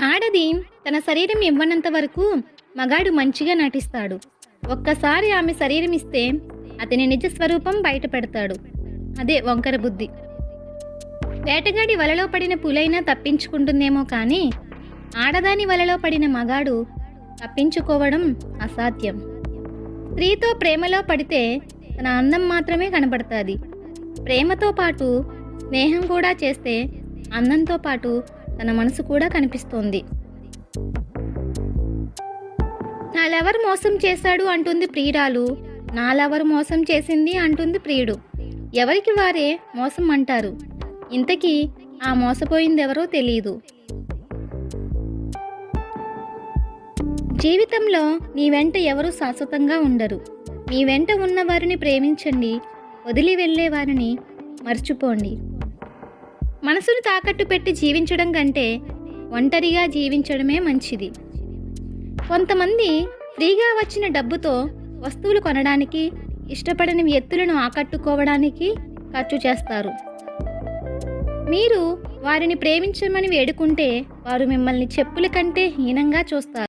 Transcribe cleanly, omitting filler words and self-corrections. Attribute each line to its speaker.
Speaker 1: ఆడది తన శరీరం ఇవ్వనంత వరకు మగాడు మంచిగా నటిస్తాడు. ఒక్కసారి ఆమె శరీరం ఇస్తే అతని నిజ స్వరూపం బయట పెడతాడు. అదే వంకర బుద్ధి. వేటగాడి వలలో పడిన పులైనా తప్పించుకుంటుందేమో కానీ ఆడదాని వలలో పడిన మగాడు తప్పించుకోవడం అసాధ్యం. స్త్రీతో ప్రేమలో పడితే తన అందం మాత్రమే కనబడుతుంది. ప్రేమతో పాటు స్నేహం కూడా చేస్తే అందంతో పాటు తన మనసు కూడా కనిపిస్తోంది. నా లవర్ మోసం చేశాడు అంటుంది ప్రియురాలు, నా లవర్ మోసం చేసింది అంటుంది ప్రియుడు. ఎవరికి వారే మోసం అంటారు. ఇంతకీ ఆ మోసపోయిందెవరో తెలియదు. జీవితంలో నీ వెంట ఎవరు శాశ్వతంగా ఉండరు. మీ వెంట ఉన్న వారిని ప్రేమించండి, వదిలి వెళ్ళే వారిని మర్చిపోండి. మనసును తాకట్టు పెట్టి జీవించడం కంటే ఒంటరిగా జీవించడమే మంచిది. కొంతమంది ఫ్రీగా వచ్చిన డబ్బుతో వస్తువులు కొనడానికి, ఇష్టపడని వ్యక్తులను ఆకట్టుకోవడానికి ఖర్చు చేస్తారు. మీరు వారిని ప్రేమించమని వేడుకుంటే వారు మిమ్మల్ని చెప్పుల కంటే హీనంగా చూస్తారు.